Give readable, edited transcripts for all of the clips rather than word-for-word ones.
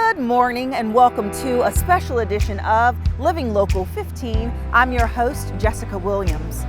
Good morning and welcome to a special edition of Living Local 15. I'm your host, Jessica Williams.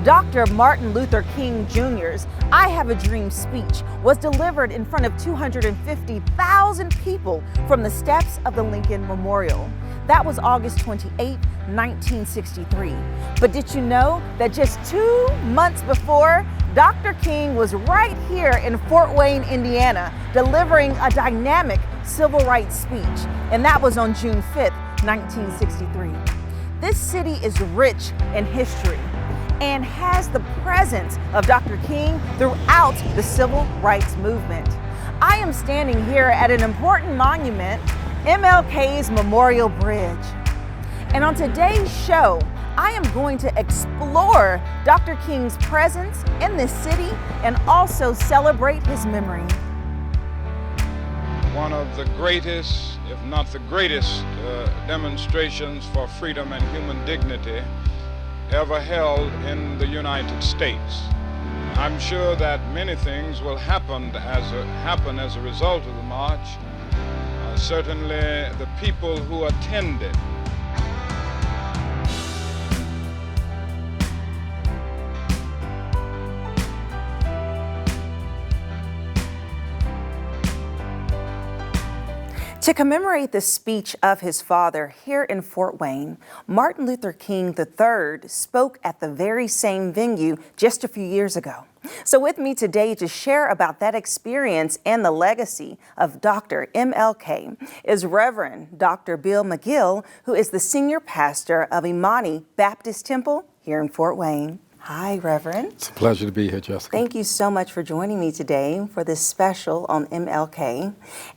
Dr. Martin Luther King Jr.'s I Have a Dream speech was delivered in front of 250,000 people from the steps of the Lincoln Memorial. That was August 28, 1963. But did you know that just 2 months before, Dr. King was right here in Fort Wayne, Indiana, delivering a dynamic civil rights speech, and that was on June 5th, 1963. This city is rich in history and has the presence of Dr. King throughout the civil rights movement. I am standing here at an important monument, MLK's Memorial Bridge. And on today's show, I am going to explore Dr. King's presence in this city and also celebrate his memory. One of the greatest, if not the greatest, demonstrations for freedom and human dignity ever held in the United States. I'm sure that many things will happen as a result of the march. Certainly the people who attended. To commemorate the speech of his father here in Fort Wayne, Martin Luther King III spoke at the very same venue just a few years ago. So with me today to share about that experience and the legacy of Dr. MLK is Reverend Dr. Bill McGill, who is the senior pastor of Imani Baptist Temple here in Fort Wayne. Hi, Reverend. It's a pleasure to be here, Jessica. Thank you so much for joining me today for this special on MLK.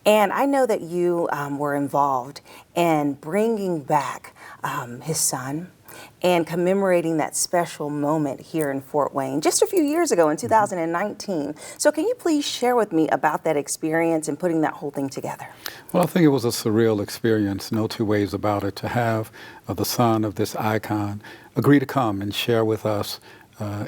And I know that you were involved in bringing back his son and commemorating that special moment here in Fort Wayne just a few years ago in 2019. So can you please share with me about that experience and putting that whole thing together? Well, I think it was a surreal experience, no two ways about it, to have the son of this icon agree to come and share with us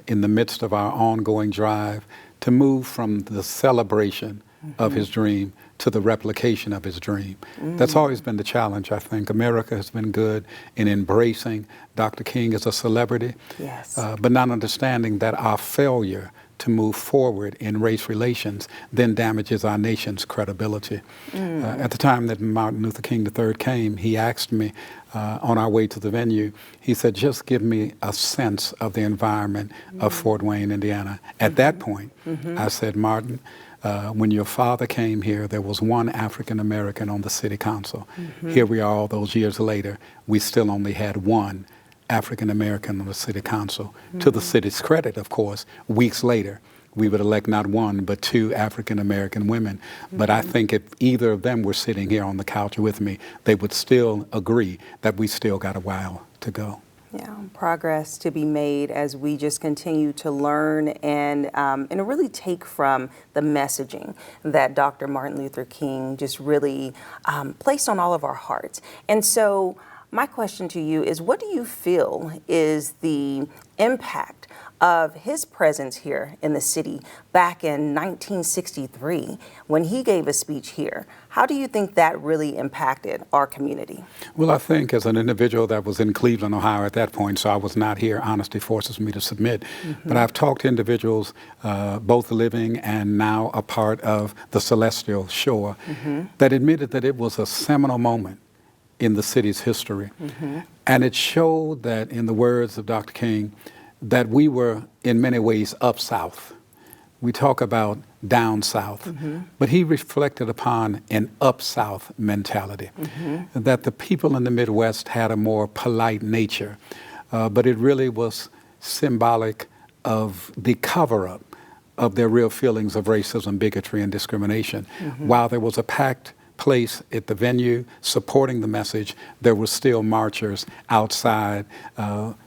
in the midst of our ongoing drive to move from the celebration of his dream to the replication of his dream. That's always been the challenge, I think. America has been good in embracing Dr. King as a celebrity, but not understanding that our failure to move forward in race relations then damages our nation's credibility. At the time that Martin Luther King III came, he asked me on our way to the venue, he said, just give me a sense of the environment of Fort Wayne, Indiana. At that point, I said, Martin, when your father came here, there was one African American on the city council. Here we are all those years later, we still only had one African American on the city council. To the city's credit, of course, weeks later, we would elect not one, but two African American women. But I think if either of them were sitting here on the couch with me, they would still agree that we still got a while to go. Yeah, progress to be made as we just continue to learn and really take from the messaging that Dr. Martin Luther King just really placed on all of our hearts. And so my question to you is, what do you feel is the impact of his presence here in the city back in 1963 when he gave a speech here? How do you think that really impacted our community? Well, I think as an individual that was in Cleveland, Ohio at that point, so I was not here, honesty forces me to submit, but I've talked to individuals, both living and now a part of the Celestial Shore, that admitted that it was a seminal moment in the city's history. And it showed that, in the words of Dr. King, that we were in many ways up south. We talk about down south, but he reflected upon an up south mentality, that the people in the Midwest had a more polite nature, but it really was symbolic of the cover-up of their real feelings of racism, bigotry, and discrimination. While there was a packed place at the venue supporting the message, there were still marchers outside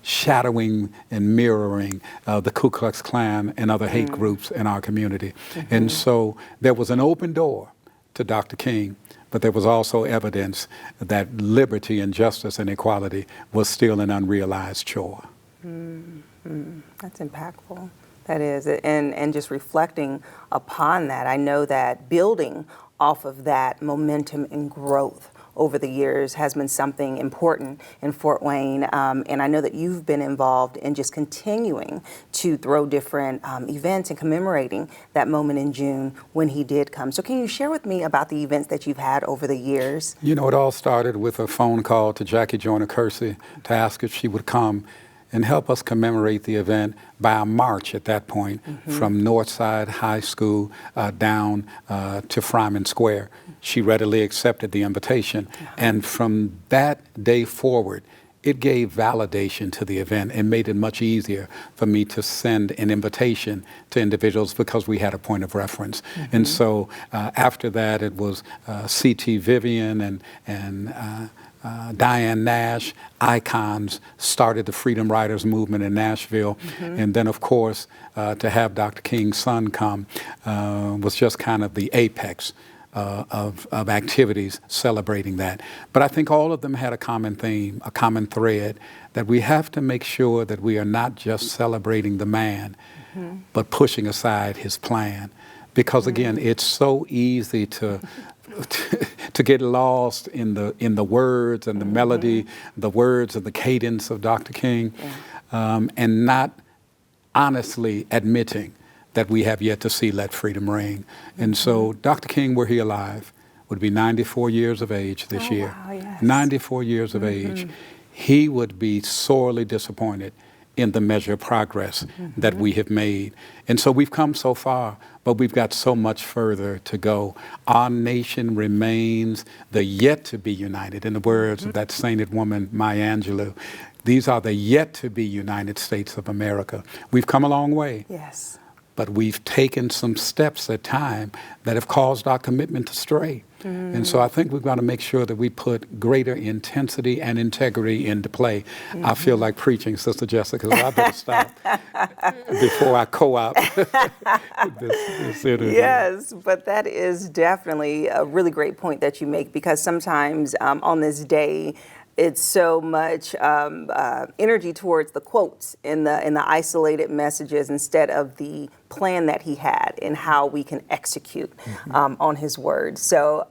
shadowing and mirroring the Ku Klux Klan and other hate groups in our community. And so there was an open door to Dr. King, but there was also evidence that liberty and justice and equality was still an unrealized chore. That's impactful. That is, and just reflecting upon that, I know that building off of that momentum and growth over the years has been something important in Fort Wayne. And I know that you've been involved in just continuing to throw different events and commemorating that moment in June when he did come. So can you share with me about the events that you've had over the years? You know, it all started with a phone call to Jackie Joyner Kersey to ask if she would come and help us commemorate the event by a march at that point from Northside High School down to Fryman Square. She readily accepted the invitation, and from that day forward, it gave validation to the event and made it much easier for me to send an invitation to individuals because we had a point of reference. And so after that, it was C.T. Vivian and Diane Nash, icons, started the Freedom Riders movement in Nashville. And then, of course, to have Dr. King's son come was just kind of the apex of activities celebrating that. But I think all of them had a common theme, a common thread, that we have to make sure that we are not just celebrating the man, but pushing aside his plan. Because again, it's so easy to get lost in the words and the melody, the words and the cadence of Dr. King, and not honestly admitting that we have yet to see Let Freedom Ring. And so Dr. King, were he alive, would be 94 years of age this year. Wow, yes. 94 years of age. He would be sorely disappointed in the measure of progress that we have made. And so we've come so far, but we've got so much further to go. Our nation remains the yet to be united, in the words of that sainted woman, Maya Angelou. These are the yet to be United States of America. We've come a long way. Yes. But we've taken some steps at time that have caused our commitment to stray. And so I think we've got to make sure that we put greater intensity and integrity into play. I feel like preaching, Sister Jessica, so I better stop before I co-op this interview. Yes, but that is definitely a really great point that you make, because sometimes on this day, it's so much energy towards the quotes in the isolated messages instead of the plan that he had and how we can execute on his word. So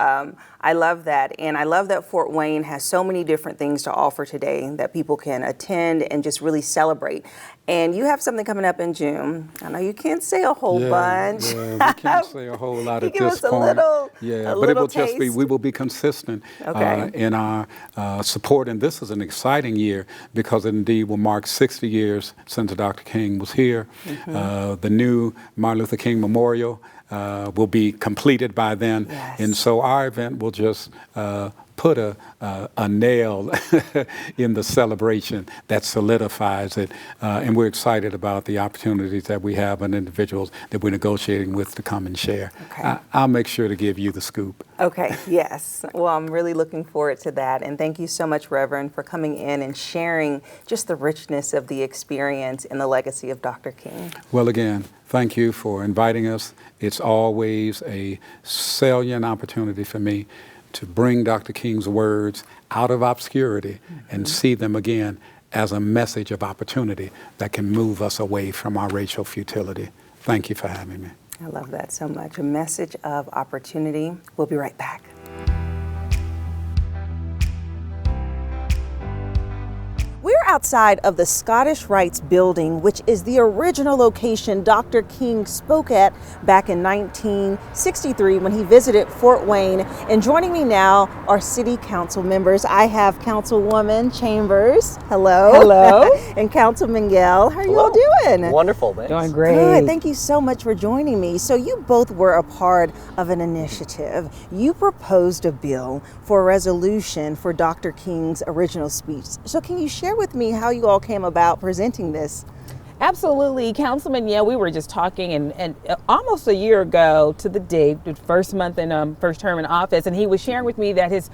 I love that. And I love that Fort Wayne has so many different things to offer today that people can attend and just really celebrate. And you have something coming up in June. I know you can't say a whole bunch. Yeah, we can't say a whole lot at give this us point. A But it will taste. just be, we will be consistent in our support. And this is an exciting year because it indeed will mark 60 years since Dr. King was here. The new Martin Luther King Memorial will be completed by then. Yes. And so our event will just put a nail in the celebration that solidifies it. And we're excited about the opportunities that we have and individuals that we're negotiating with to come and share. Okay. I'll make sure to give you the scoop. Okay, yes. Well, I'm really looking forward to that. And thank you so much, Reverend, for coming in and sharing just the richness of the experience and the legacy of Dr. King. Well, again, thank you for inviting us. It's always a salient opportunity for me to bring Dr. King's words out of obscurity and see them again as a message of opportunity that can move us away from our racial futility. Thank you for having me. I love that so much. A message of opportunity. We'll be right back. We're outside of the Scottish Rites building, which is the original location Dr. King spoke at back in 1963 when he visited Fort Wayne. And joining me now are city council members. I have Councilwoman Chambers. Hello. Hello. And Councilman Jehl. How are you all doing? Wonderful, thanks. Doing great. Good. Thank you so much for joining me. So you both were a part of an initiative. You proposed a bill for a resolution for Dr. King's original speech. So can you share with me how you all came about presenting this? Absolutely, Councilman. Yeah, we were just talking, and almost a year ago to the date, the first month in first term in office, and he was sharing with me that his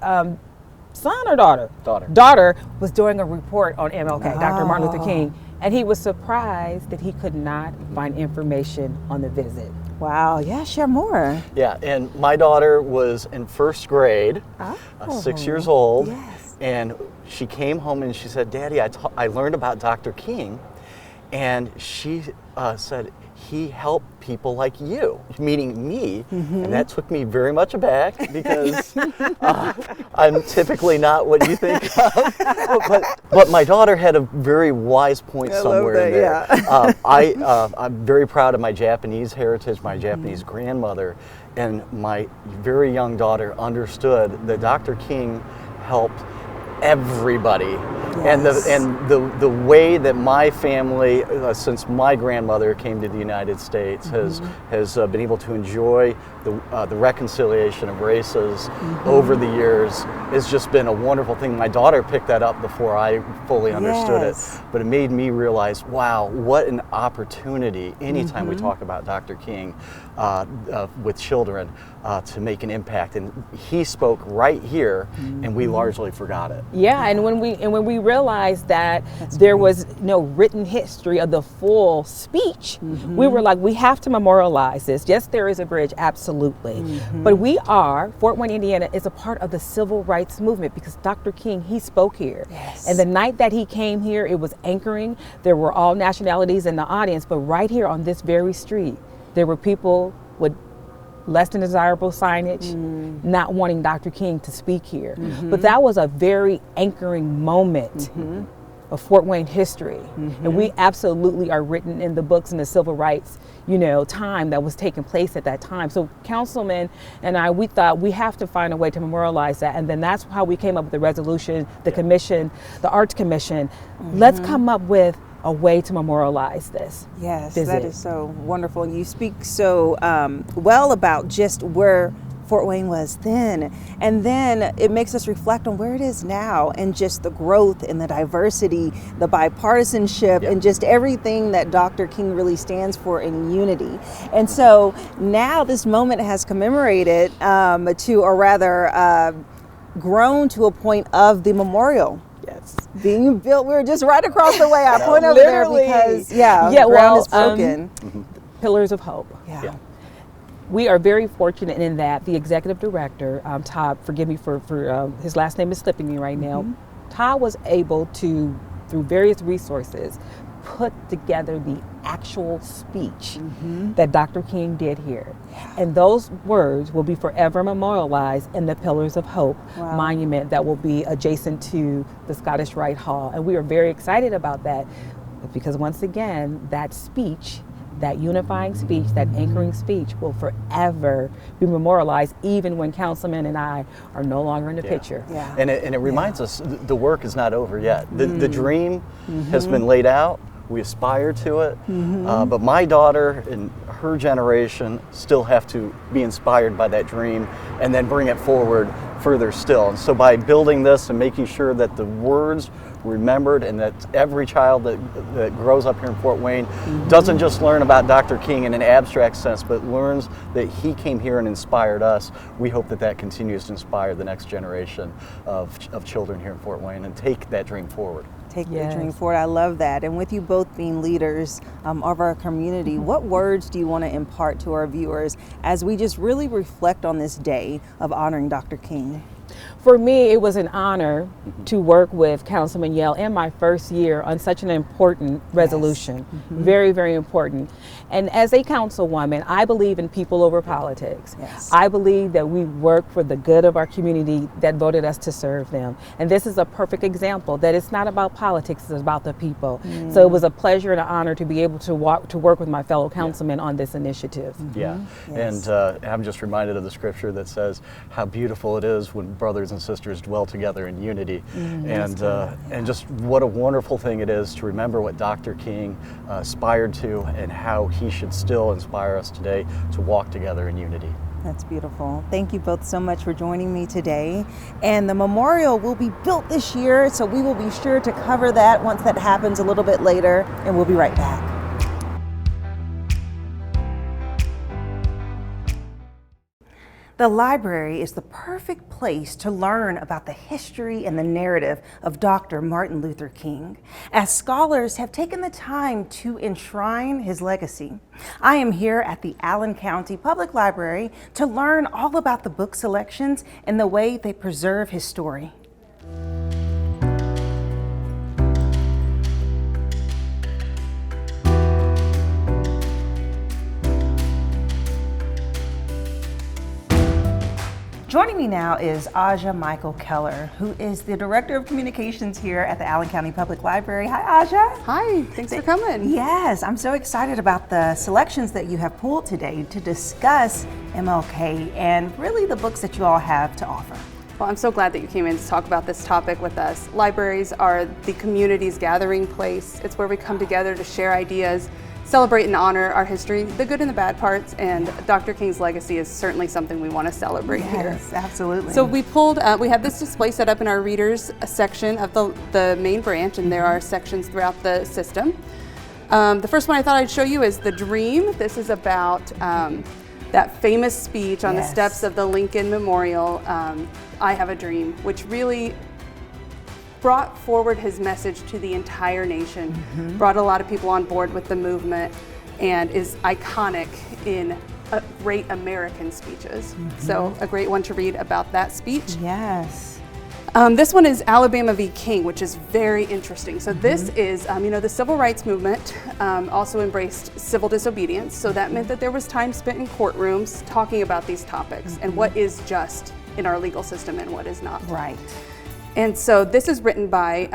son or daughter was doing a report on MLK, Dr. Martin Luther King, and he was surprised that he could not find information on the visit. Wow. Yeah, share more. Yeah, and my daughter was in first grade, 6 years old, Yes. and she came home and she said, "Daddy, I learned about Dr. King," and she said, he helped people like you, meaning me, and that took me very much aback because I'm typically not what you think of. But my daughter had a very wise point somewhere in there. I'm very proud of my Japanese heritage, my Japanese grandmother, and my very young daughter understood that Dr. King helped everybody. Yes. And the way that my family, since my grandmother came to the United States, has been able to enjoy the reconciliation of races over the years has just been a wonderful thing. My daughter picked that up before I fully understood it, but it made me realize, wow, what an opportunity anytime we talk about Dr. King with children to make an impact. And he spoke right here, and we largely forgot it. Yeah, and when we realized that there was no written history of the full speech, we were like, we have to memorialize this. Yes, there is a bridge, absolutely. But Fort Wayne, Indiana is a part of the civil rights movement because Dr. King, he spoke here. Yes. And the night that he came here, it was anchoring. There were all nationalities in the audience, but right here on this very street, there were people with less than desirable signage, not wanting Dr. King to speak here. But that was a very anchoring moment of Fort Wayne history. And we absolutely are written in the books in the civil rights, time that was taking place at that time. So Councilman and I, we thought we have to find a way to memorialize that. And then that's how we came up with the resolution, the commission, the Arts Commission. Let's come up with a way to memorialize this. Yes, visit. that is so wonderful. You speak so well about just where Fort Wayne was then, and then it makes us reflect on where it is now, and just the growth and the diversity, the bipartisanship, and just everything that Dr. King really stands for in unity. And so now this moment has commemorated grown to a point of the memorial. Yes. Being built. We're just right across the way. I point over there because the ground is broken. Pillars of Hope. Yeah. We are very fortunate in that the executive director, Todd, forgive me for his last name is slipping me right now. Todd was able to, through various resources, put together the actual speech that Dr. King did here. And those words will be forever memorialized in the Pillars of Hope monument that will be adjacent to the Scottish Rite Hall. And we are very excited about that because once again, that speech, that unifying speech, that anchoring speech will forever be memorialized even when Councilman and I are no longer in the picture. And it reminds us the work is not over yet. The dream has been laid out. We aspire to it, but my daughter and her generation still have to be inspired by that dream and then bring it forward further still. And so by building this and making sure that the words remembered and that every child that grows up here in Fort Wayne doesn't just learn about Dr. King in an abstract sense, but learns that he came here and inspired us, we hope that that continues to inspire the next generation of children here in Fort Wayne and take that dream forward. Take the dream forward. I love that. And with you both being leaders of our community, what words do you want to impart to our viewers as we just really reflect on this day of honoring Dr. King? For me, it was an honor to work with Councilman Jehl in my first year on such an important resolution. Very, very important. And as a councilwoman, I believe in people over politics. I believe that we work for the good of our community that voted us to serve them. And this is a perfect example that it's not about politics, it's about the people. So it was a pleasure and an honor to be able to work with my fellow councilmen on this initiative. And I'm just reminded of the scripture that says how beautiful it is when brothers and sisters dwell together in unity, and just what a wonderful thing it is to remember what Dr. King aspired to and how he should still inspire us today to walk together in unity. That's beautiful. Thank you both so much for joining me today. And the memorial will be built this year, so we will be sure to cover that once that happens a little bit later, and we'll be right back. The library is the perfect place to learn about the history and the narrative of Dr. Martin Luther King, as scholars have taken the time to enshrine his legacy. I am here at the Allen County Public Library to learn all about the book selections and the way they preserve his story. Joining me now is Aja Michael Keller, who is the Director of Communications here at the Allen County Public Library. Hi, Aja. Hi, thanks for coming. Yes, I'm so excited about the selections that you have pulled today to discuss MLK and really the books that you all have to offer. Well, I'm so glad that you came in to talk about this topic with us. Libraries are the community's gathering place. It's where we come together to share ideas, celebrate and honor our history, the good and the bad parts, and Dr. King's legacy is certainly something we want to celebrate here. Yes, absolutely. So we have this display set up in our readers section of the main branch, and there are sections throughout the system. The first one I thought I'd show you is The Dream. This is about that famous speech on the steps of the Lincoln Memorial, I Have a Dream, which really brought forward his message to the entire nation, brought a lot of people on board with the movement, and is iconic in great American speeches. So a great one to read about that speech. Yes. This one is Alabama v. King, which is very interesting. So this is, the civil rights movement also embraced civil disobedience. So that meant that there was time spent in courtrooms talking about these topics and what is just in our legal system and what is not. Right. And so this is written by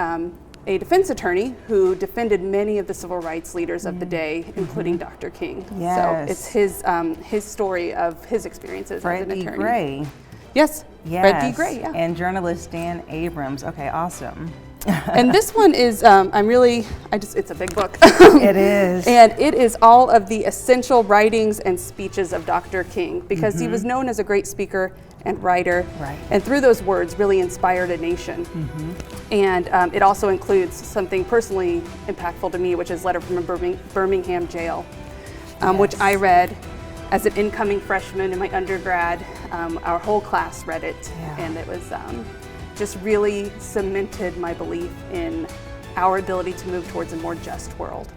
a defense attorney who defended many of the civil rights leaders of the day, including Dr. King. Yes. So it's his story of his experiences as an attorney. Fred D. Gray. Yes. Yes. Fred D. Gray, yeah. And journalist Dan Abrams. Okay, awesome. And this one is, it's a big book. It is. And it is all of the essential writings and speeches of Dr. King, because he was known as a great speaker and writer. Right. And through those words really inspired a nation. And it also includes something personally impactful to me, which is Letter from Birmingham Jehl, which I read as an incoming freshman in my undergrad. Our whole class read it, and it was just really cemented my belief in our ability to move towards a more just world.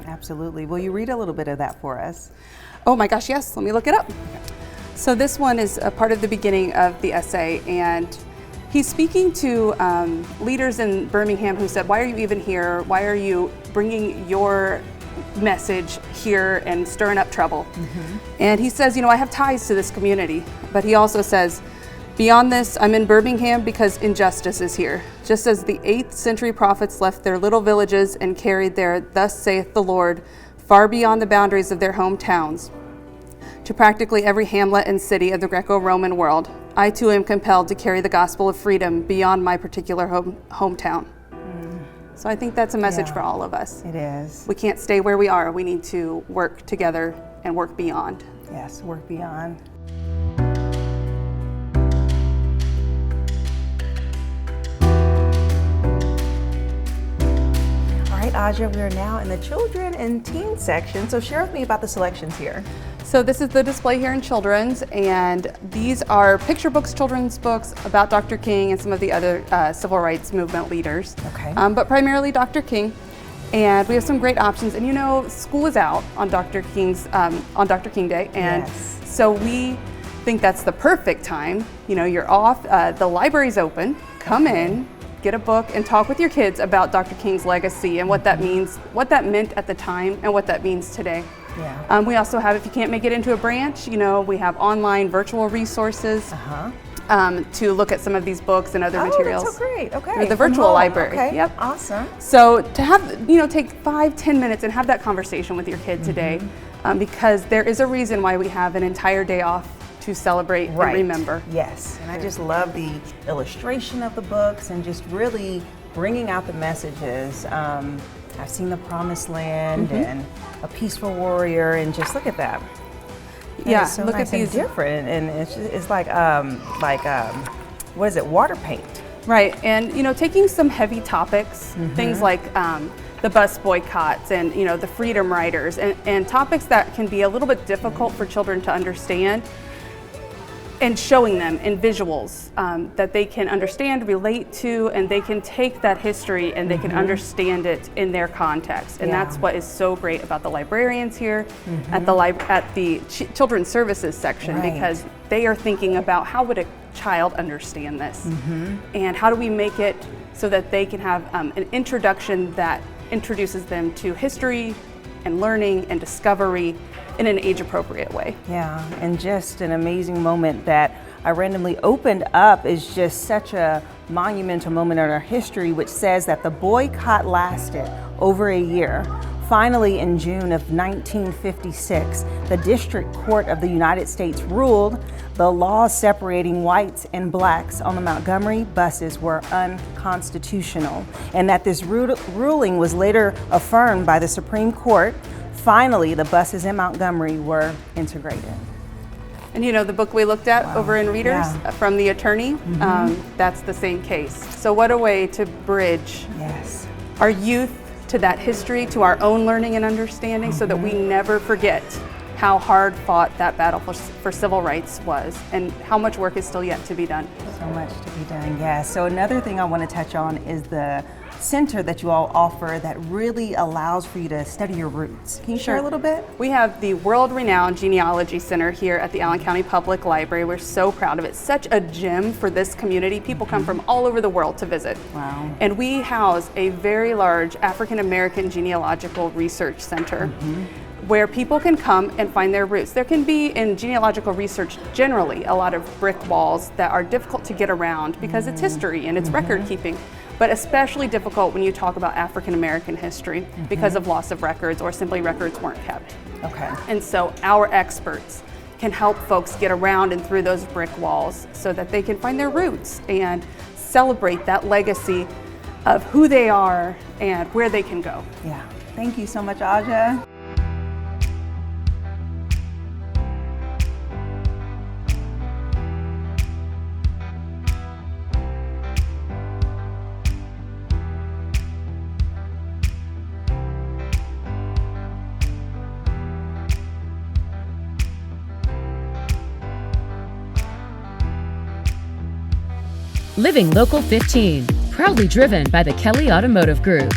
Absolutely. Will you read a little bit of that for us? Oh my gosh, yes, let me look it up. So this one is a part of the beginning of the essay, and he's speaking to leaders in Birmingham who said, why are you even here? Why are you bringing your message here and stirring up trouble? And he says, I have ties to this community, but he also says, beyond this, I'm in Birmingham because injustice is here. Just as the 8th century prophets left their little villages and carried their "Thus saith the Lord" far beyond the boundaries of their hometowns to practically every hamlet and city of the Greco-Roman world, I too am compelled to carry the gospel of freedom beyond my particular hometown. So I think that's a message for all of us. It is. We can't stay where we are. We need to work together and work beyond. Yes, work beyond. All right, Aja, we are now in the children and teen section. So share with me about the selections here. So this is the display here in children's, and these are picture books, children's books about Dr. King and some of the other civil rights movement leaders. Okay. But primarily Dr. King. And we have some great options. And school is out on Dr. King Day, and so we think that's the perfect time. You're off, the library's open, come in, get a book and talk with your kids about Dr. King's legacy and what that means, what that meant at the time and what that means today. Yeah. We also have, if you can't make it into a branch, we have online virtual resources to look at some of these books and other materials. That's so great. Okay. The virtual library. Okay. Yep. Awesome. So to have, take 5-10 minutes and have that conversation with your kid today, because there is a reason why we have an entire day off to celebrate and remember. Yes. And I just love the illustration of the books and just really bringing out the messages. I've seen The Promised Land and A Peaceful Warrior, and just look at that. Yeah, so look nice at these. and different, and it's like what is it? Water paint. Right, and taking some heavy topics, things like the bus boycotts and the freedom riders, and topics that can be a little bit difficult for children to understand, and showing them in visuals that they can understand, relate to, and they can take that history and they can understand it in their context. And that's what is so great about the librarians here at the Children's Services section, because they are thinking about how would a child understand this, and how do we make it so that they can have an introduction that introduces them to history and learning and discovery in an age-appropriate way. Yeah, and just an amazing moment that I randomly opened up is just such a monumental moment in our history, which says that the boycott lasted over a year. Finally, in June of 1956, the District Court of the United States ruled the laws separating whites and blacks on the Montgomery buses were unconstitutional, and that this ruling was later affirmed by the Supreme Court. Finally, the buses in Montgomery were integrated. And you know, the book we looked at over in Readers from the attorney, that's the same case. So what a way to bridge our youth to that history, to our own learning and understanding, so that we never forget how hard fought that battle for civil rights was, and how much work is still yet to be done. So much to be done, yes. So another thing I want to touch on is the center that you all offer that really allows for you to study your roots. Can you share a little bit? We have the world-renowned genealogy center here at the Allen County Public Library. We're so proud of it. Such a gem for this community. People come from all over the world to visit. Wow. And we house a very large African American genealogical research center where people can come and find their roots. There can be, in genealogical research generally, a lot of brick walls that are difficult to get around because it's history and it's record keeping, but especially difficult when you talk about African American history because of loss of records or simply records weren't kept. Okay. And so our experts can help folks get around and through those brick walls so that they can find their roots and celebrate that legacy of who they are and where they can go. Yeah. Thank you so much, Aja. Living Local 15, proudly driven by the Kelly Automotive Group.